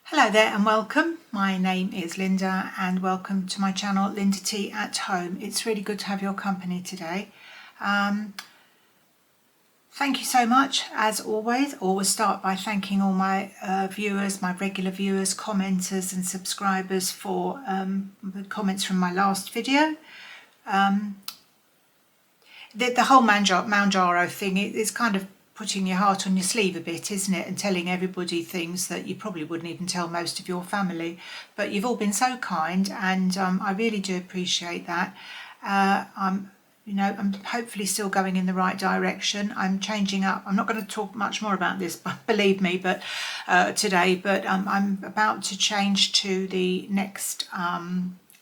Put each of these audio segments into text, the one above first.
Hello there and welcome. My name is Linda and welcome to my channel Linda T at Home. It's really good to have your company today. Thank you so much as always. Always start by thanking all my viewers, my regular viewers, commenters and subscribers for the comments from my last video. The whole Manjaro thing is kind of putting your heart on your sleeve a bit, isn't it, and telling everybody things that you probably wouldn't even tell most of your family. But you've all been so kind, and I really do appreciate that. I'm hopefully still going in the right direction. I'm changing up. I'm not going to talk much more about this, believe me, but today. But I'm about to change to the next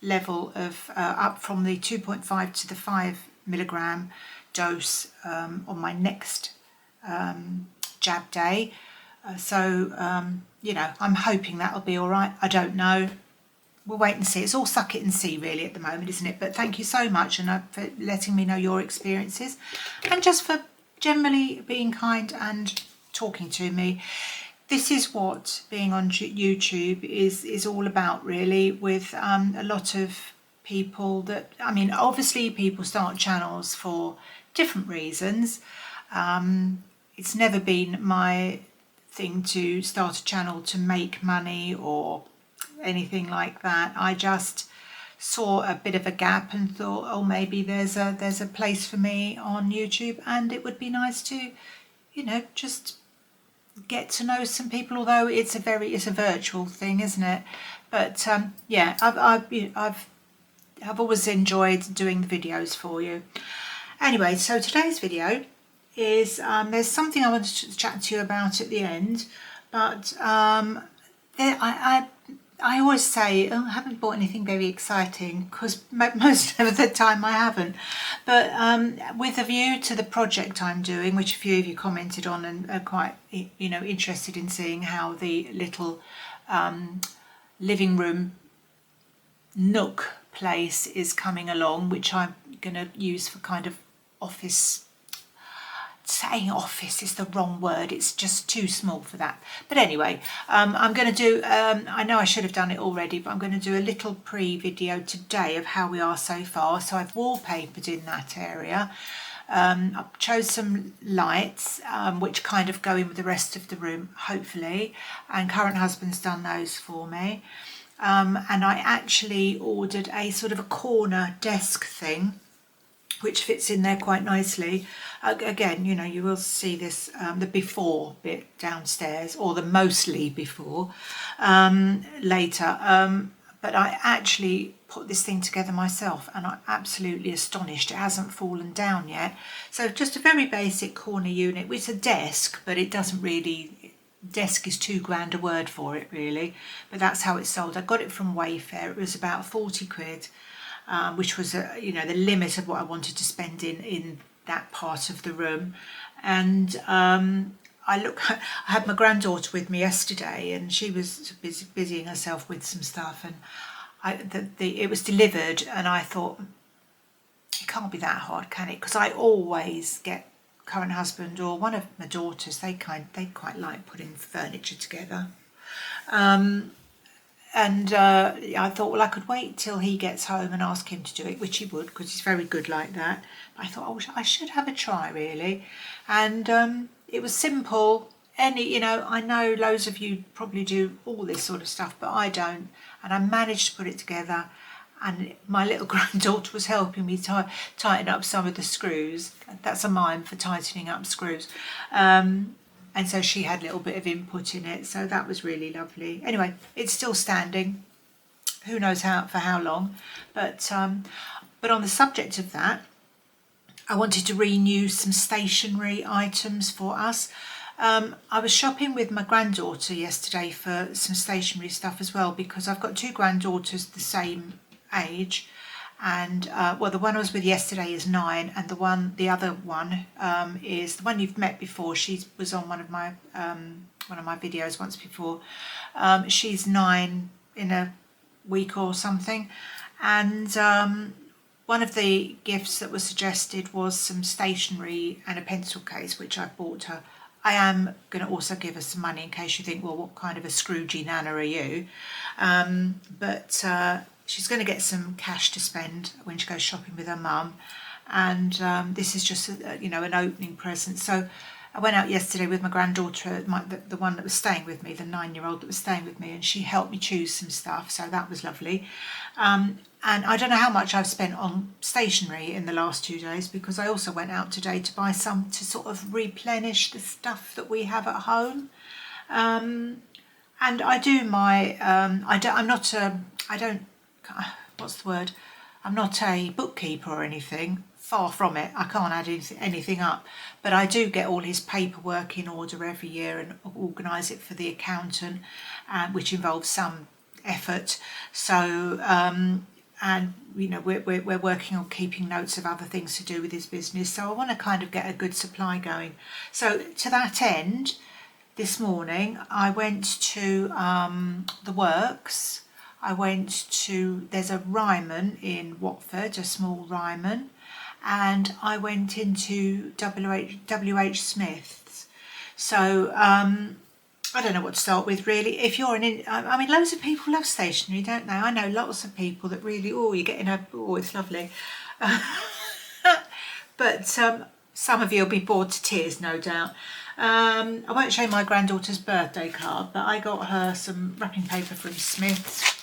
level of up from the 2.5 to the 5 mg dose on my next jab day. I'm hoping that'll be all right. I don't know. We'll wait and see. It's all suck it and see really at the moment, isn't it? But thank you so much and for letting me know your experiences and just for generally being kind and talking to me. This is what being on YouTube is all about really, with a lot of people that, obviously people start channels for different reasons. It's never been my thing to start a channel to make money or anything like that. I just saw a bit of a gap and thought, oh, maybe there's a place for me on YouTube, and it would be nice to, just get to know some people. Although it's a virtual thing, isn't it? But I've always enjoyed doing the videos for you. Anyway, so today's video is there's something I wanted to chat to you about at the end, but I always say, I haven't bought anything very exciting, because most of the time I haven't, but with a view to the project I'm doing, which a few of you commented on and are quite interested in seeing how the little living room nook place is coming along, which I'm going to use for kind of office. Saying office is the wrong word, it's just too small for that. But anyway, I'm going to do, I know I should have done it already, but I'm going to do a little pre-video today of how we are so far. So I've wallpapered in that area. I chose some lights which kind of go in with the rest of the room, hopefully, and current husband's done those for me. And I actually ordered a sort of a corner desk thing, which fits in there quite nicely. Again, you will see this, the before bit downstairs, or the mostly before later. But I actually put this thing together myself, and I'm absolutely astonished it hasn't fallen down yet. So just a very basic corner unit. It's a desk, but it doesn't really, desk is too grand a word for it really, but that's how it's sold. I got it from Wayfair. It was about 40 quid. Which was the limit of what I wanted to spend in that part of the room. And I had my granddaughter with me yesterday, and she was busying herself with some stuff, and it was delivered, and I thought, it can't be that hard, can it? Because I always get current husband or one of my daughters, they quite like putting furniture together. And I thought, well, I could wait till he gets home and ask him to do it, which he would, because he's very good like that. But I thought, oh, I should have a try, really. And it was simple. I know loads of you probably do all this sort of stuff, but I don't. And I managed to put it together. And my little granddaughter was helping me tighten up some of the screws. That's a mime for tightening up screws. And so she had a little bit of input in it, so that was really lovely. Anyway, it's still standing. Who knows for how long? But on the subject of that, I wanted to renew some stationery items for us. I was shopping with my granddaughter yesterday for some stationery stuff as well, because I've got two granddaughters the same age. And the one I was with yesterday is 9, and the other one is the one you've met before. She was on one of my videos once before. She's 9 in a week or something, and one of the gifts that was suggested was some stationery and a pencil case, which I bought her. I am going to also give her some money in case you think, well, what kind of a Scroogey nana are you? But she's going to get some cash to spend when she goes shopping with her mum. And this is just, you know, an opening present. So I went out yesterday with my granddaughter, the one that was staying with me, the 9-year-old that was staying with me, and she helped me choose some stuff. So that was lovely. And I don't know how much I've spent on stationery in the last 2 days, because I also went out today to buy some to sort of replenish the stuff that we have at home. And I do my, I'm not a, I don't, what's the word? I'm not a bookkeeper or anything, far from it. I can't add anything up, but I do get all his paperwork in order every year and organise it for the accountant, which involves some effort. So, and you know, we're working on keeping notes of other things to do with his business. So I want to kind of get a good supply going. So to that end, this morning I went to the works. I went to, there's a Ryman in Watford, a small Ryman, and I went into WH Smith's. So I don't know what to start with really. If you're I mean, loads of people love stationery, don't they? I know lots of people that really, oh, you're getting a, oh, it's lovely. But some of you will be bored to tears, no doubt. I won't show you my granddaughter's birthday card, but I got her some wrapping paper from Smith's.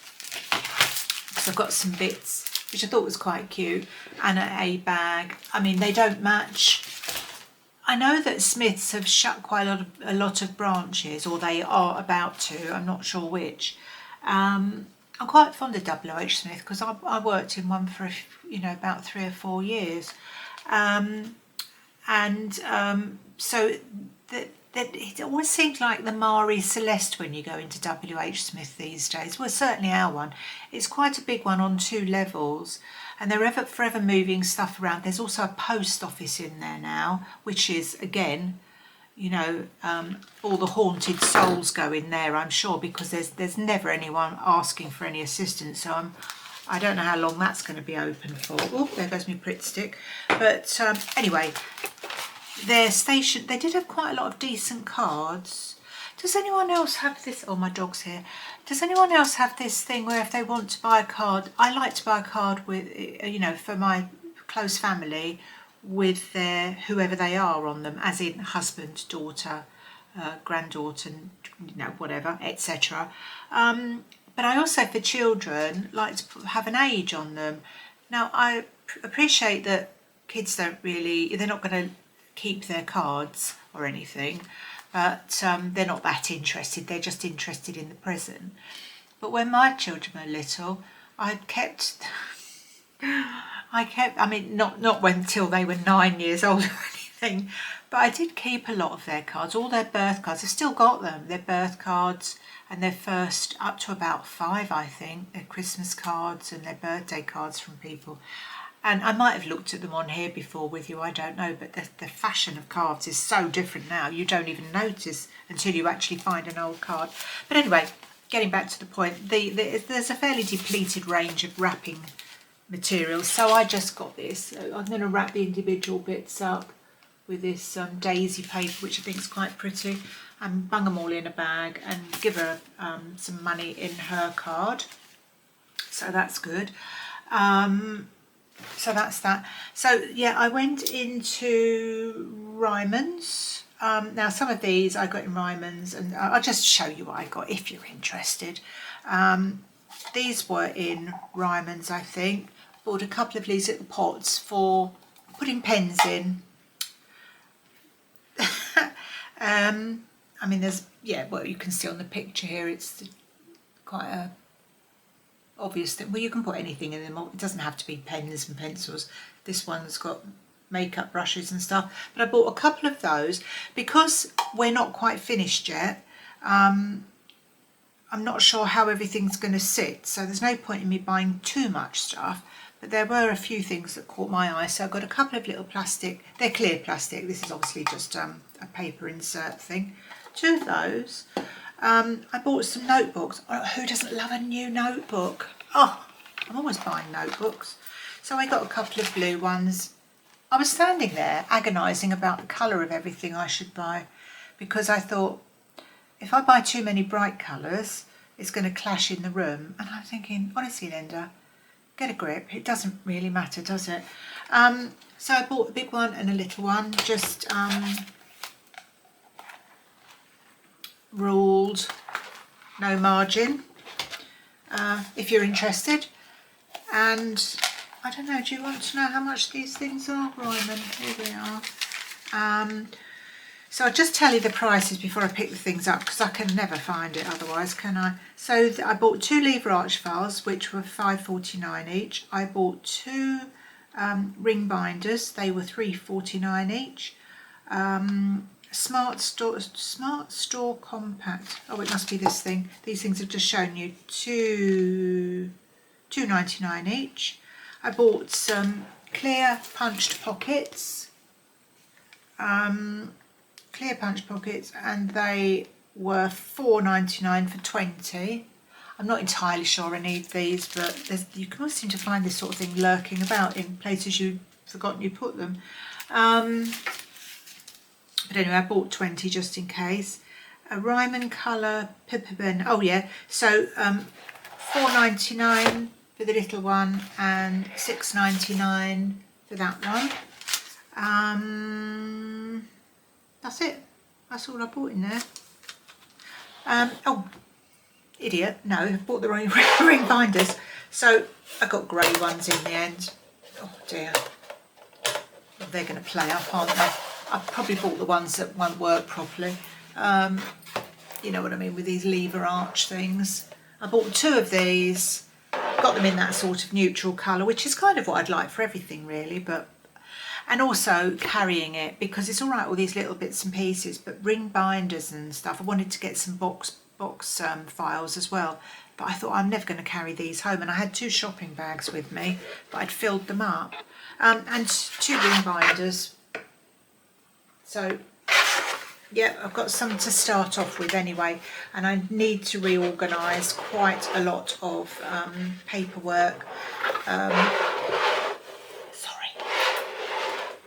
So I've got some bits, which I thought was quite cute, and a bag. I mean, they don't match. I know that Smiths have shut quite a lot of branches, or they are about to. I'm not sure which. I'm quite fond of WH Smith because I worked in one for, you know, about 3 or 4 years, so it always seems like the Marie Celeste when you go into WH Smith these days. Well, certainly our one. It's quite a big one on 2 levels. And they're forever moving stuff around. There's also a post office in there now, which is, again, you know, all the haunted souls go in there, I'm sure, because there's never anyone asking for any assistance. So I don't know how long that's going to be open for. Oh, there goes my Pritt stick. But anyway, their station, they did have quite a lot of decent cards. Does anyone else have this? Oh, my dog's here. Does anyone else have this thing where if they want to buy a card, I like to buy a card with, you know, for my close family with their whoever they are on them, as in husband, daughter, granddaughter, you know, whatever, etc. But I also, for children, like to have an age on them. Now, I appreciate that kids don't really, they're not going to keep their cards or anything. But they're not that interested, they're just interested in the present. But when my children were little, I mean, not until they were 9 years old or anything, but I did keep a lot of their cards, all their birth cards. I've still got them, their birth cards and their first, up to about 5, I think, their Christmas cards and their birthday cards from people. And I might have looked at them on here before with you, I don't know, but the fashion of cards is so different now, you don't even notice until you actually find an old card. But anyway, getting back to the point, there's a fairly depleted range of wrapping materials, so I just got this. I'm going to wrap the individual bits up with this daisy paper, which I think is quite pretty, and bung them all in a bag and give her some money in her card. So that's good. So that's that. So yeah, I went into Ryman's. Now some of these I got in Ryman's, and I'll just show you what I got if you're interested. These were in Ryman's, I think. Bought a couple of these little pots for putting pens in. I mean, there's, yeah, well, you can see on the picture here, it's quite a obvious that, well, you can put anything in them. It doesn't have to be pens and pencils. This one's got makeup brushes and stuff, but I bought a couple of those because we're not quite finished yet. I'm not sure how everything's going to sit, so there's no point in me buying too much stuff, but there were a few things that caught my eye. So I got a couple of little plastic, they're clear plastic, this is obviously just a paper insert thing, 2 of those. I bought some notebooks. Oh, who doesn't love a new notebook? Oh, I'm always buying notebooks. So I got a couple of blue ones. I was standing there agonising about the colour of everything I should buy, because I thought if I buy too many bright colours, it's going to clash in the room. And I'm thinking, honestly, Linda, get a grip. It doesn't really matter, does it? So I bought a big one and a little one, just ruled, no margin, if you're interested. And I don't know, do you want to know how much these things are? Ryman, here we are. So I'll just tell you the prices before I pick the things up, because I can never find it otherwise, can I? So I bought 2 lever arch files, which were £5.49 each. I bought 2 ring binders, they were £3.49 each. Smart Store Compact. Oh, it must be this thing. These things have just shown you £2.99 each. I bought some clear punched pockets. And they were £4.99 for 20. I'm not entirely sure I need these, but you can always seem to find this sort of thing lurking about in places you've forgotten you put them. But anyway, I bought 20 just in case. A Ryman colour pepper pen. Oh yeah, so £4.99 for the little one and £6.99 for that one. That's it. That's all I bought in there. Oh, idiot. No, I bought the wrong ring binders. So I got grey ones in the end. Oh dear. Well, they're going to play up, aren't they? I probably bought the ones that won't work properly. You know what I mean, with these lever arch things. I bought 2 of these. Got them in that sort of neutral colour, which is kind of what I'd like for everything really, but and also carrying it, because it's all right all these little bits and pieces, but ring binders and stuff, I wanted to get some box files as well, but I thought I'm never going to carry these home, and I had 2 shopping bags with me, but I'd filled them up, and 2 ring binders. So yeah, I've got some to start off with anyway, and I need to reorganise quite a lot of paperwork.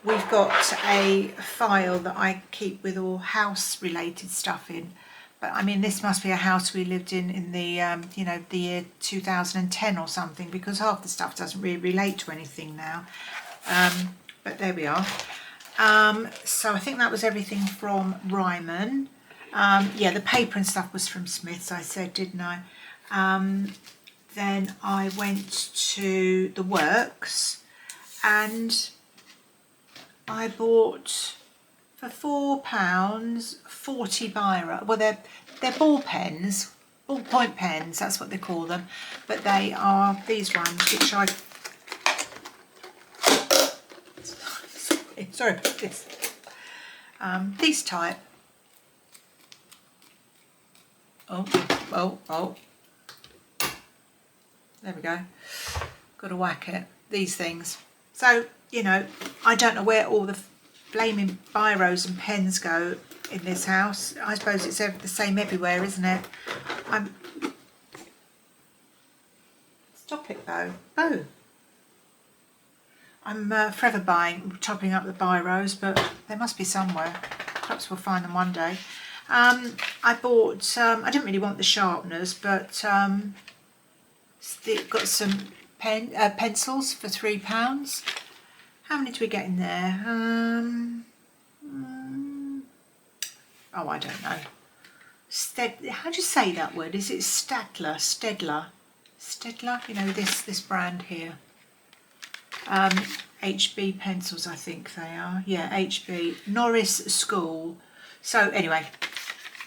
We've got a file that I keep with all house related stuff in, but I mean this must be a house we lived in the you know, the year 2010 or something, because half the stuff doesn't really relate to anything now, but there we are. So I think that was everything from Ryman. Yeah, the paper and stuff was from Smith's, I said, didn't I? Then I went to the Works and I bought for £4 40 biro. Well, they're ball pens, ballpoint pens, that's what they call them, but they are these ones which I sorry about this, these type. Oh, there we go, got to whack it, these things. So, you know, I don't know where all the flaming biros and pens go in this house. I suppose it's the same everywhere, isn't it? Stop it, Bo. Oh. I'm forever topping up the biros, but they must be somewhere. Perhaps we'll find them one day. I bought, I didn't really want the sharpeners, but got some pencils for £3. How many do we get in there? Oh, I don't know. How do you say that word? Is it Stedler? You know, this brand here. HB pencils, I think they are. Yeah, HB Norris School. So anyway,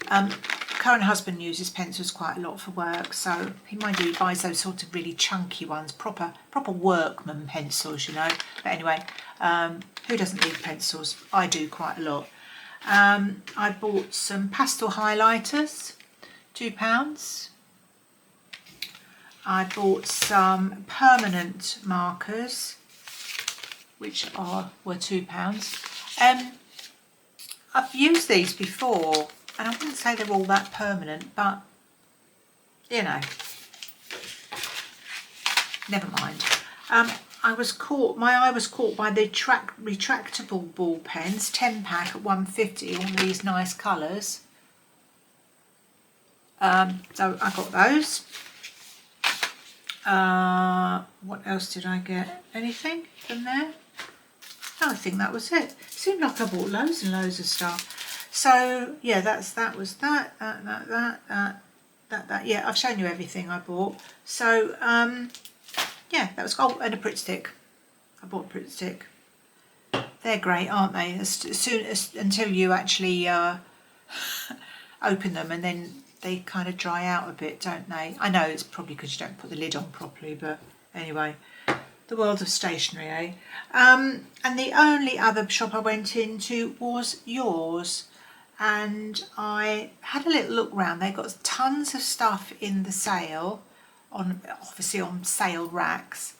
current husband uses pencils quite a lot for work, so he buys those sort of really chunky ones, proper workman pencils, you know. But anyway, who doesn't need pencils? I do quite a lot. I bought some pastel highlighters, £2. I bought some permanent markers, which were £2. I've used these before, and I wouldn't say they're all that permanent, but you know, never mind. my eye was caught by the retractable ball pens, 10 pack at 150, all these nice colours. So I got those. What else did I get? Anything from there? No, I think that was it. Seemed like I bought loads and loads of stuff. So yeah, that was that. Yeah, I've shown you everything I bought. So yeah, that was, oh, and a Pritt stick. I bought a Pritt stick. They're great, aren't they? As soon as, until you actually open them, and then they kind of dry out a bit, don't they? I know it's probably because you don't put the lid on properly, but anyway, the world of stationery, eh? And the only other shop I went into was Yours, and I had a little look round. They got tons of stuff in the sale, obviously on sale racks,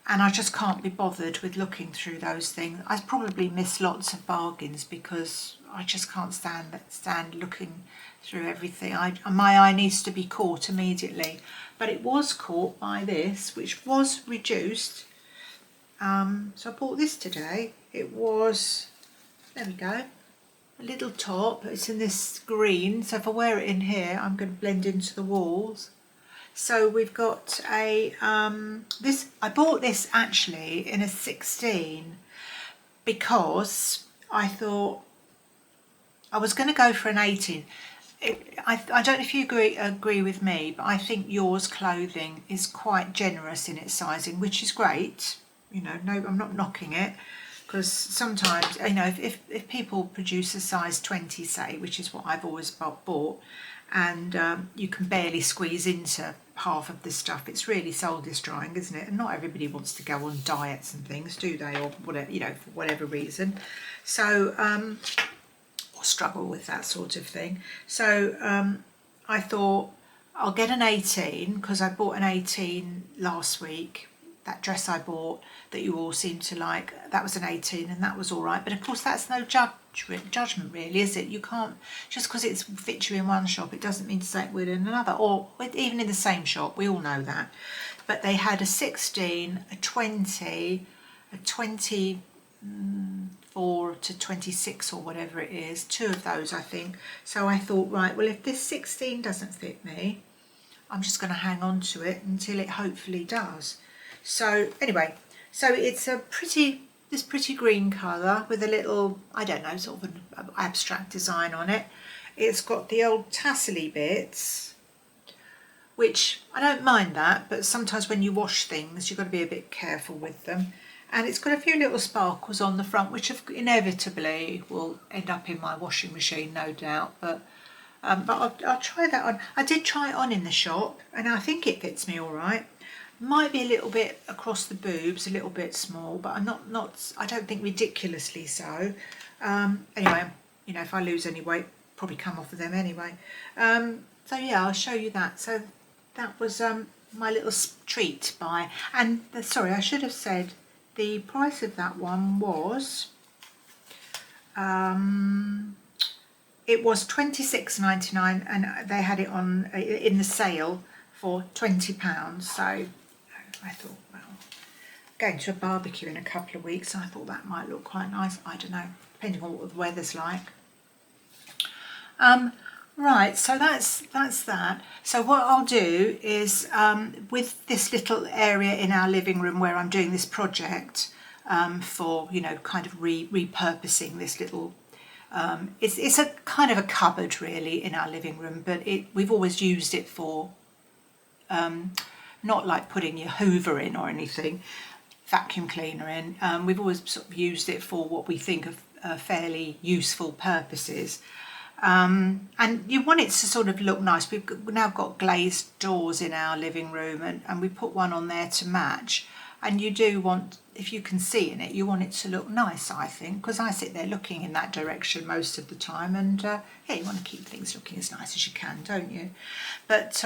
and I just can't be bothered with looking through those things. I probably miss lots of bargains because I just can't stand looking through everything. My eye needs to be caught immediately, but it was caught by this, which was reduced. So I bought this today. It was, there we go, a little top. It's in this green, so if I wear it in here, I'm going to blend into the walls. So we've got a this. I bought this actually in a 16 because I thought I was going to go for an 18. I don't know if you agree with me, but I think Yours clothing is quite generous in its sizing, which is great. You know, no, I'm not knocking it, because sometimes, you know, if people produce a size 20, say, which is what I've always bought, and you can barely squeeze into half of the stuff, it's really soul destroying, isn't it? And not everybody wants to go on diets and things, do they, or whatever, you know, for whatever reason. So or struggle with that sort of thing. So I thought I'll get an 18, because I bought an 18 last week. That dress I bought that you all seem to like, that was an 18, and that was all right. But of course that's no judgment really, is it? You can't, just because it's fit you in one shop, it doesn't mean to say it will in another, or even in the same shop, we all know that. But they had a 16, a 20, a 24 to 26 or whatever it is, two of those I think. So I thought, right, well, if this 16 doesn't fit me, I'm just going to hang on to it until it hopefully does. So anyway, so it's this pretty green colour with a little, I don't know, sort of an abstract design on it. It's got the old tassel-y bits, which I don't mind that, but sometimes when you wash things, you've got to be a bit careful with them. And it's got a few little sparkles on the front, which inevitably will end up in my washing machine, no doubt. But I'll try that on. I did try it on in the shop, and I think it fits me all right. Might be a little bit across the boobs, a little bit small, but I'm not. I don't think ridiculously so. Anyway, you know, if I lose any weight, probably come off of them anyway. So yeah, I'll show you that. So that was my little treat buy. And sorry, I should have said the price of that one was. It was £26.99, and they had it on in the sale for £20. So I thought, well, going to a barbecue in a couple of weeks, I thought that might look quite nice. I don't know, depending on what the weather's like. Right, so that's that. So what I'll do is, with this little area in our living room where I'm doing this project for, you know, kind of repurposing this little, it's a kind of a cupboard really in our living room, but we've always used it for, not like putting your Hoover in or anything, vacuum cleaner in. We've always sort of used it for what we think of fairly useful purposes. And you want it to sort of look nice. We've now got glazed doors in our living room, and we put one on there to match. And you do want, if you can see in it, you want it to look nice, I think, because I sit there looking in that direction most of the time. And yeah, you want to keep things looking as nice as you can, don't you? But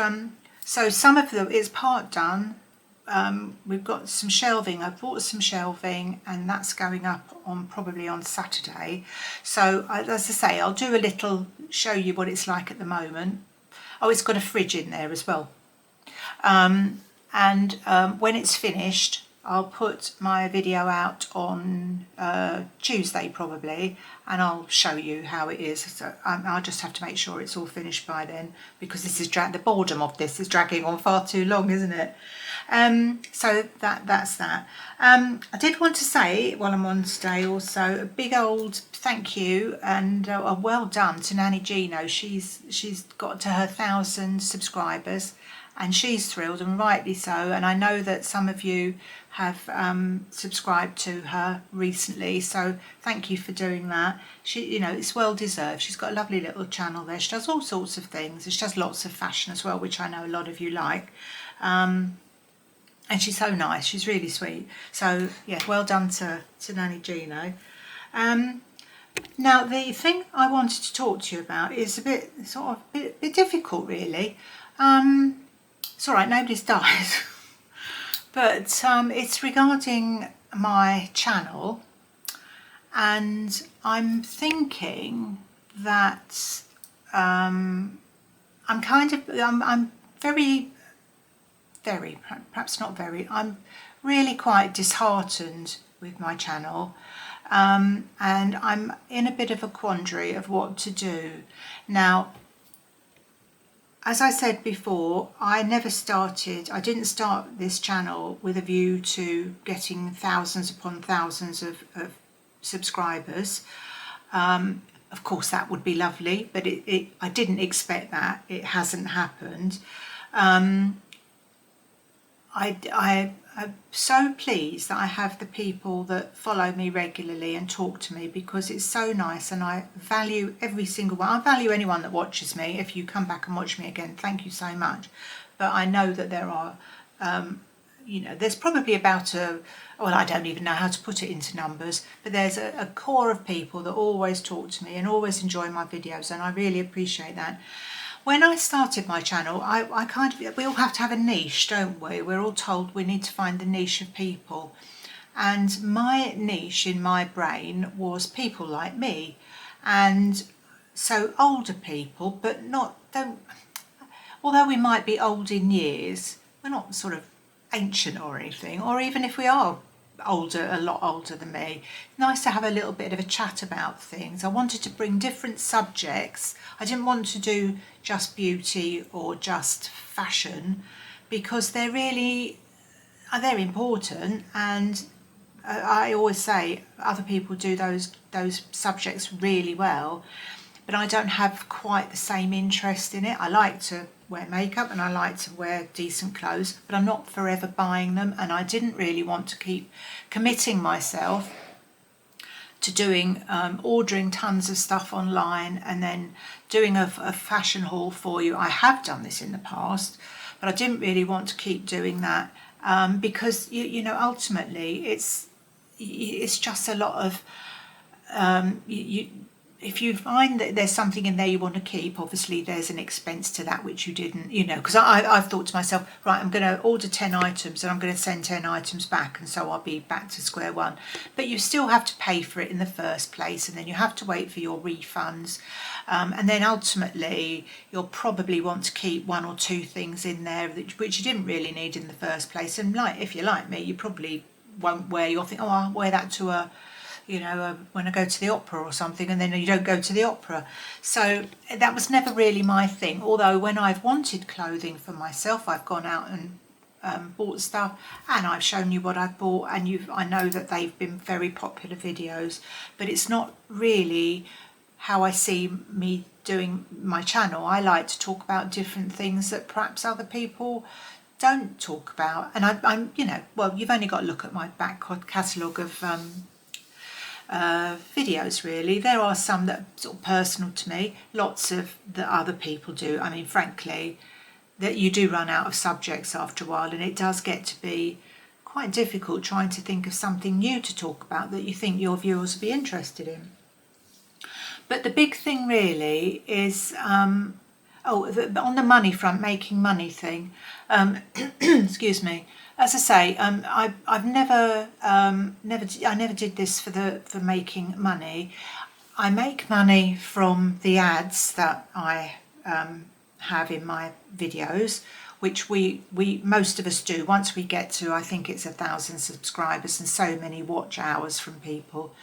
so some of them, it's part done. We've got some shelving. I bought some shelving, and that's going up on probably on Saturday. So as I say, I'll do a little, show you what it's like at the moment. Oh, it's got a fridge in there as well. And when it's finished, I'll put my video out on Tuesday probably, and I'll show you how it is. So I'll just have to make sure it's all finished by then, because this is the boredom of this is dragging on far too long, isn't it? So that's that. I did want to say while I'm on today also a big old thank you and a well done to Nanny Gino. She's got to her 1,000 subscribers, and she's thrilled, and rightly so. And I know that some of you have subscribed to her recently, so thank you for doing that. She, you know, it's well deserved. She's got a lovely little channel there. She does all sorts of things. She does lots of fashion as well, which I know a lot of you like. And she's so nice. She's really sweet. So yeah, well done to Nanny Gino. Now the thing I wanted to talk to you about is a bit difficult, really. It's all right, nobody's died. But it's regarding my channel, and I'm thinking that I'm really quite disheartened with my channel, and I'm in a bit of a quandary of what to do. Now, as I said before, I didn't start this channel with a view to getting thousands upon thousands of subscribers. Of course, that would be lovely, but I didn't expect that. It hasn't happened. I'm so pleased that I have the people that follow me regularly and talk to me, because it's so nice, and I value every single one. I value anyone that watches me. If you come back and watch me again, thank you so much. But I know that there are, you know, there's probably about well, I don't even know how to put it into numbers, but there's a core of people that always talk to me and always enjoy my videos, and I really appreciate that. When I started my channel, we all have to have a niche, don't we? We're all told we need to find the niche of people. And my niche in my brain was people like me. And so older people, but although we might be old in years, we're not sort of ancient or anything, or even if we are older, a lot older than me, nice to have a little bit of a chat about things. I wanted to bring different subjects. I didn't want to do just beauty or just fashion, because they're important, and I always say other people do those subjects really well, but I don't have quite the same interest in it. I like to wear makeup and I like to wear decent clothes, but I'm not forever buying them, and I didn't really want to keep committing myself to doing ordering tons of stuff online and then doing a fashion haul for you. I have done this in the past, but I didn't really want to keep doing that, because you know, ultimately it's just a lot of if you find that there's something in there you want to keep, obviously there's an expense to that which you didn't, you know, because I've thought to myself, right, I'm going to order 10 items and I'm going to send 10 items back, and so I'll be back to square one. But you still have to pay for it in the first place, and then you have to wait for your refunds, and then ultimately you'll probably want to keep one or two things in there which you didn't really need in the first place. And like, if you're like me, you probably won't wear, you'll think, oh, I'll wear that to when I go to the opera or something, and then you don't go to the opera. So that was never really my thing. Although when I've wanted clothing for myself, I've gone out and bought stuff, and I've shown you what I've bought, and I know that they've been very popular videos, but it's not really how I see me doing my channel. I like to talk about different things that perhaps other people don't talk about. And I'm you know, well, you've only got to look at my back catalogue of videos really. There are some that are sort of personal to me, lots of that other people do. I mean, frankly, that you do run out of subjects after a while, and it does get to be quite difficult trying to think of something new to talk about that you think your viewers will be interested in. But the big thing really is on the money front, making money thing, excuse me. As I say, I never did this for making money. I make money from the ads that I have in my videos, which we most of us do. Once we get to, I think it's 1,000 subscribers and so many watch hours from people,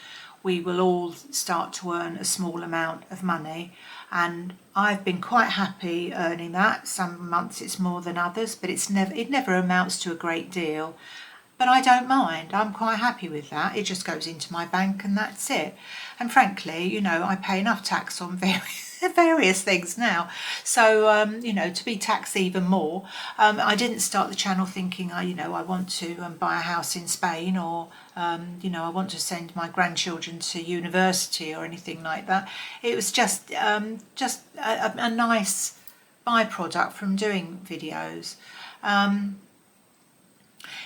we will all start to earn a small amount of money, and I've been quite happy earning that. Some months it's more than others, but it never amounts to a great deal. But I don't mind. I'm quite happy with that. It just goes into my bank and that's it. And frankly, you know, I pay enough tax on various things now. So, you know, to be taxed even more. I didn't start the channel thinking, you know, I want to buy a house in Spain, or, you know, I want to send my grandchildren to university or anything like that. It was just a nice byproduct from doing videos.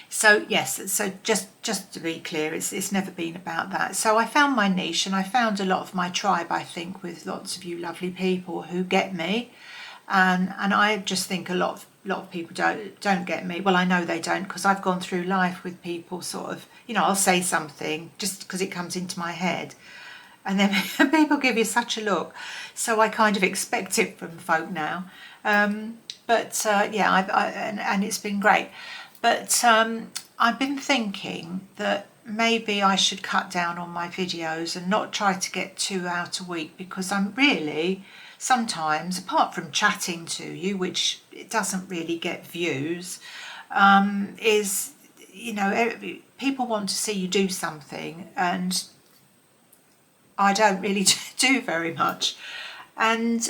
So yes, so just to be clear, it's never been about that. So I found my niche, and I found a lot of my tribe, I think, with lots of you lovely people who get me, and I just think a lot of people don't get me. Well, I know they don't, because I've gone through life with people sort of, you know, I'll say something just because it comes into my head, and then people give you such a look. So I kind of expect it from folk now. Yeah, and it's been great. But I've been thinking that maybe I should cut down on my videos and not try to get 2 out a week, because I'm really sometimes, apart from chatting to you, which it doesn't really get views, is, you know, people want to see you do something, and I don't really do very much. And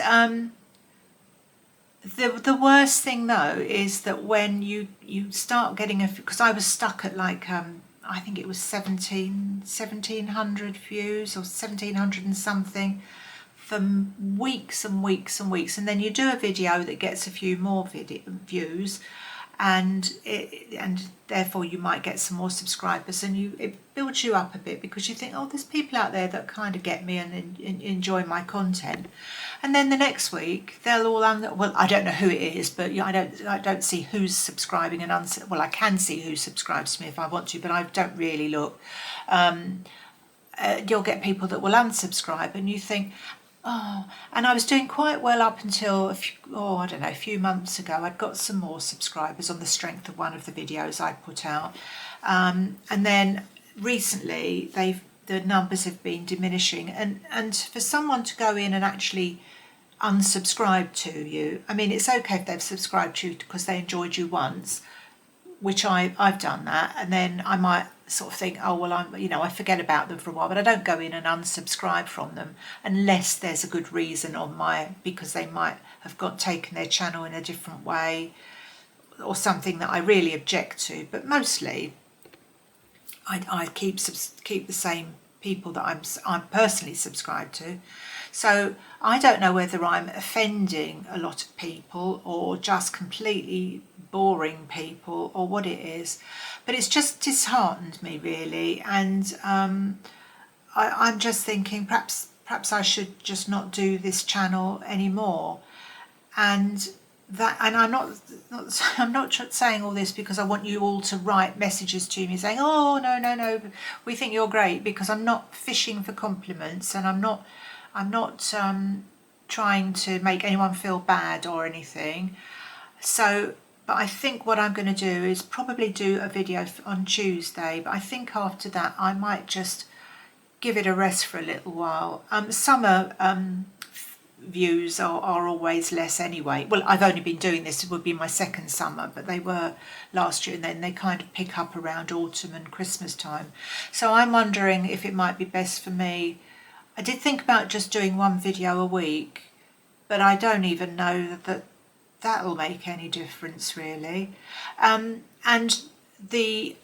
the worst thing though is that when you start getting because I was stuck at like I think it was 1700 views, or 1700 and something, for weeks and weeks and weeks, and then you do a video that gets a few more views, and therefore you might get some more subscribers, and it builds you up a bit, because you think, oh, there's people out there that kind of get me and enjoy my content. And then the next week they'll all well, I don't know who it is, but I don't see who's subscribing and well, I can see who subscribes to me if I want to, but I don't really look. You'll get people that will unsubscribe, and you think, oh. And I was doing quite well up until I don't know, a few months ago. I'd got some more subscribers on the strength of one of the videos I put out, and then recently the numbers have been diminishing, and for someone to go in and actually unsubscribe to you, I mean, it's okay if they've subscribed to you because they enjoyed you once, which I've done that, and then I might sort of think, oh well, I forget about them for a while, but I don't go in and unsubscribe from them unless there's a good reason because they might have taken their channel in a different way, or something that I really object to. But mostly I keep the same people that I'm personally subscribed to. So I don't know whether I'm offending a lot of people or just completely boring people, or what it is, but it's just disheartened me really, and I'm just thinking perhaps I should just not do this channel anymore. And I'm not saying all this because I want you all to write messages to me saying, oh no, we think you're great, because I'm not fishing for compliments, and I'm not trying to make anyone feel bad or anything. So, but I think what I'm going to do is probably do a video on Tuesday, but I think after that I might just give it a rest for a little while. Summer views are always less anyway. Well, I've only been doing this, it would be my second summer, but they were last year, and then they kind of pick up around autumn and Christmas time. So I'm wondering if it might be best for me. I did think about just doing one video a week, but I don't even know that that'll make any difference really. And the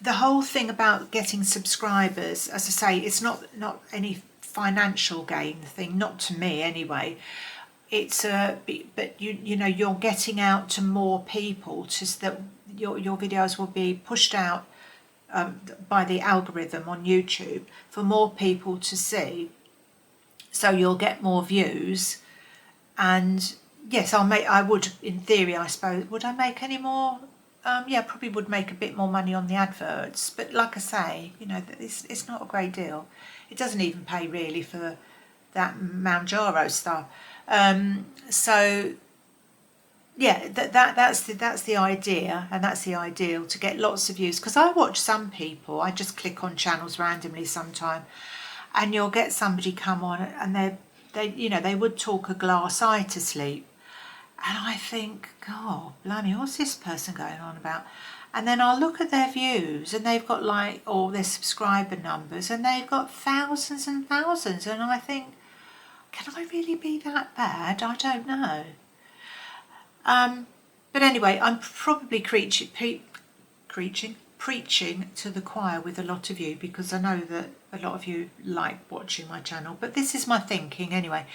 whole thing about getting subscribers, as I say, it's not any financial gain thing, not to me anyway. It's but you know, you're getting out to more people, just that your videos will be pushed out by the algorithm on YouTube for more people to see, so you'll get more views. And yes, I would, in theory, I suppose, would I make any more? Yeah, probably would make a bit more money on the adverts, but like I say, you know, it's not a great deal. It doesn't even pay really for that Manjaro stuff. So yeah, that's the idea, and that's the ideal, to get lots of views. Because I watch some people, I just click on channels randomly sometime, and you'll get somebody come on and they would talk a glass eye to sleep, and I think, God, blimey, what's this person going on about? And then I'll look at their views, and they've got like all their subscriber numbers, and they've got thousands and thousands, and I think, can I really be that bad? I don't know. But anyway, I'm probably preaching to the choir with a lot of you, because I know that a lot of you like watching my channel, but this is my thinking anyway.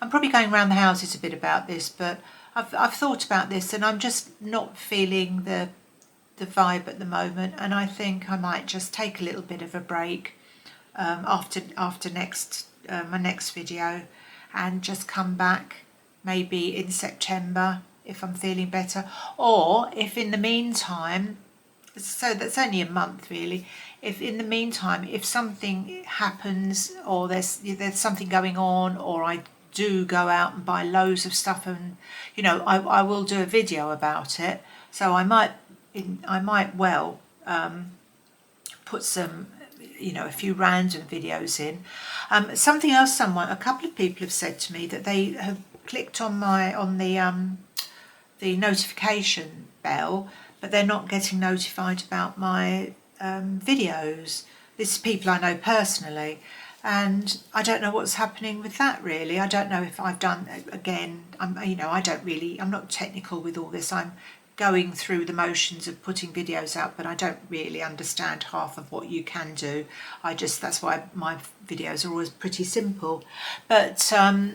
I'm probably going around the houses a bit about this, but I've thought about this, and I'm just not feeling the vibe at the moment, and I think I might just take a little bit of a break after next my next video, and just come back maybe in September if I'm feeling better, or if in the meantime, so that's only a month really, if in the meantime, if something happens, or there's something going on, or I do go out and buy loads of stuff, and I will do a video about it. So I might well put some, a few random videos in. Something else, a couple of people have said to me that they have clicked on the notification bell, but they're not getting notified about my videos. This is people I know personally, and I don't know what's happening with that really. I don't know if I've done, again, I'm not technical with all this. I'm going through the motions of putting videos out, but I don't really understand half of what you can do. That's why my videos are always pretty simple. But so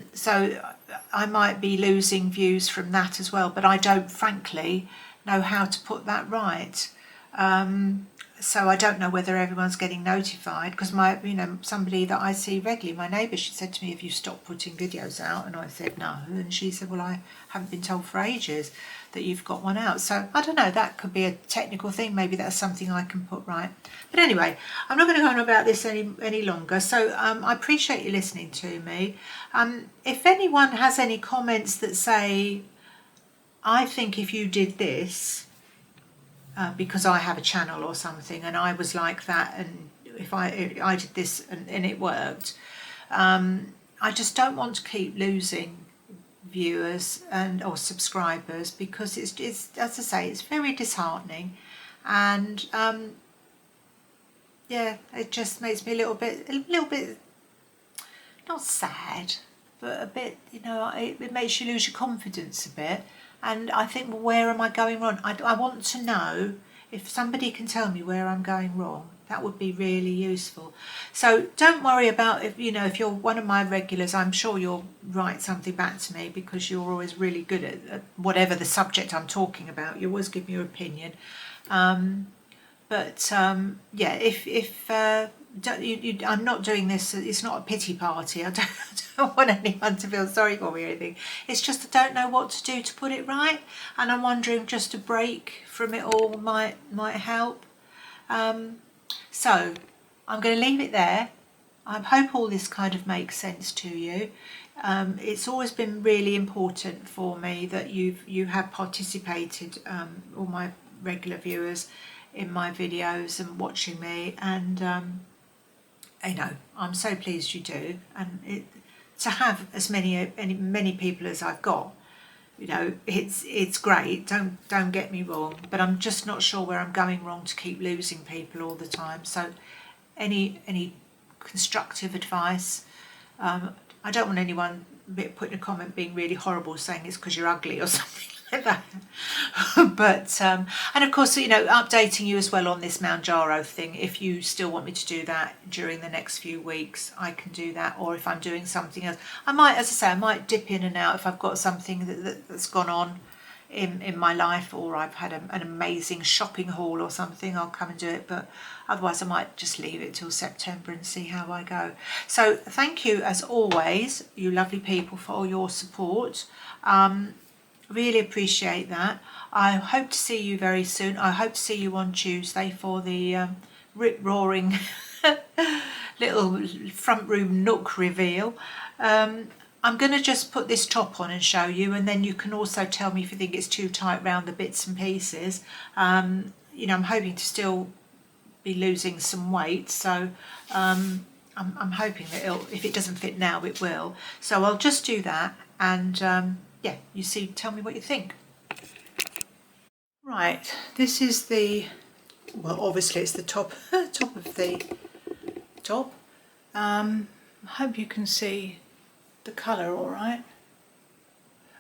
I might be losing views from that as well, but I don't frankly know how to put that right. So I don't know whether everyone's getting notified, because somebody that I see regularly, my neighbour, she said to me, "Have you stopped putting videos out?" And I said no, and she said, "Well, I haven't been told for ages that you've got one out." So I don't know, that could be a technical thing, maybe that's something I can put right. But anyway, I'm not going to go on about this any longer. So I appreciate you listening to me. If anyone has any comments that say, "I think if you did this, because I have a channel or something, and I was like that, and if I did this and it worked," I just don't want to keep losing viewers or subscribers, because it's as I say, it's very disheartening, and yeah, it just makes me a little bit not sad, but a bit, it makes you lose your confidence a bit. And I think, well, where am I going wrong? I want to know, if somebody can tell me where I'm going wrong, that would be really useful. So don't worry about if you're one of my regulars, I'm sure you'll write something back to me, because you're always really good at whatever the subject I'm talking about. You always give me your opinion. Yeah, if I'm not doing this, it's not a pity party. I don't want anyone to feel sorry for me or anything. It's just I don't know what to do to put it right, and I'm wondering, just a break from it all might help. So I'm going to leave it there. I hope all this kind of makes sense to you. It's always been really important for me that you have participated, all my regular viewers, in my videos and watching me, and I'm so pleased you do. And to have as many people as I've got, it's great. Don't get me wrong, but I'm just not sure where I'm going wrong to keep losing people all the time. So any constructive advice. I don't want anyone putting a comment being really horrible, saying it's because you're ugly or something like that. But and of course, updating you as well on this Manjaro thing. If you still want me to do that during the next few weeks, I can do that. Or if I'm doing something else, I might, as I say, I might dip in and out if I've got something that's gone on in my life, or I've had an amazing shopping haul or something, I'll come and do it. But otherwise I might just leave it till September and see how I go. So thank you as always, you lovely people, for all your support. Really appreciate that. I hope to see you very soon. I hope to see you on Tuesday for the rip-roaring little front room nook reveal. I'm going to just put this top on and show you, and then you can also tell me if you think it's too tight round the bits and pieces. You know, I'm hoping to still be losing some weight, so I'm hoping that if it doesn't fit now, it will. So I'll just do that, and yeah, you see, tell me what you think. Right, this is the, well, obviously it's the top top of the top. I hope you can see the colour all right.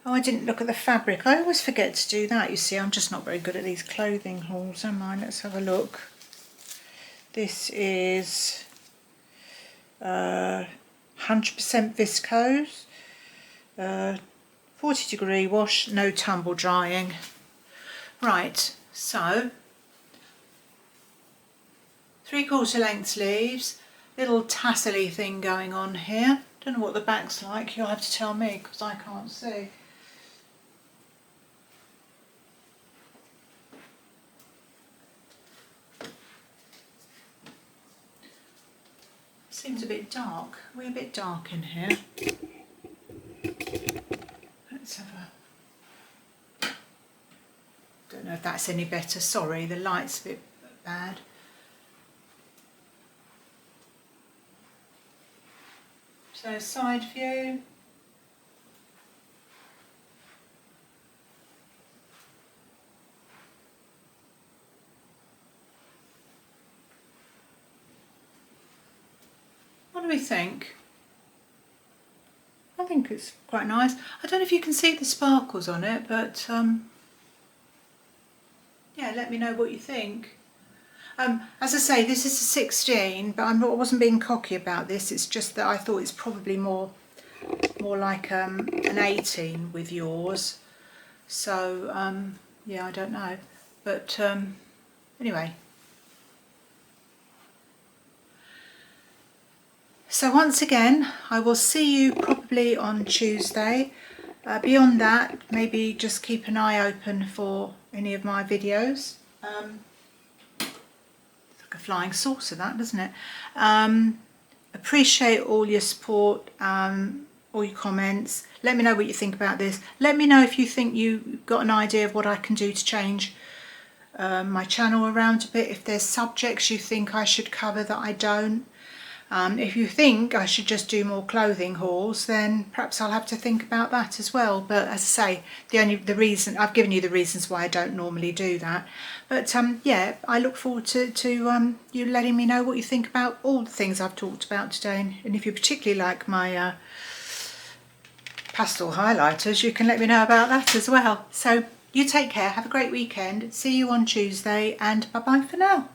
Oh, I didn't look at the fabric. I always forget to do that, you see. I'm just not very good at these clothing hauls, am I? Let's have a look. This is 100% viscose, 40-degree wash, no tumble drying. Right, so 3/4 length sleeves, little tassel-y thing going on here. Don't know what the back's like, you'll have to tell me because I can't see. Seems a bit dark. We're a bit dark in here. Let's have a... Don't know if that's any better. Sorry, the light's a bit bad. So side view. What do we think? I think it's quite nice. I don't know if you can see the sparkles on it, but yeah, let me know what you think. As I say, this is a 16, but I wasn't being cocky about this. It's just that I thought it's probably more like an 18 with yours. So yeah, I don't know, but anyway. So once again, I will see you probably on Tuesday. Beyond that, maybe just keep an eye open for any of my videos. It's like a flying saucer, that, doesn't it? Appreciate all your support, all your comments. Let me know what you think about this. Let me know if you think you got an idea of what I can do to change my channel around a bit. If there's subjects you think I should cover that I don't. If you think I should just do more clothing hauls, then perhaps I'll have to think about that as well. But as I say, the reason I've given you the reasons why I don't normally do that. But yeah, I look forward to you letting me know what you think about all the things I've talked about today. And if you particularly like my pastel highlighters, you can let me know about that as well. So you take care, have a great weekend, see you on Tuesday, and bye bye for now.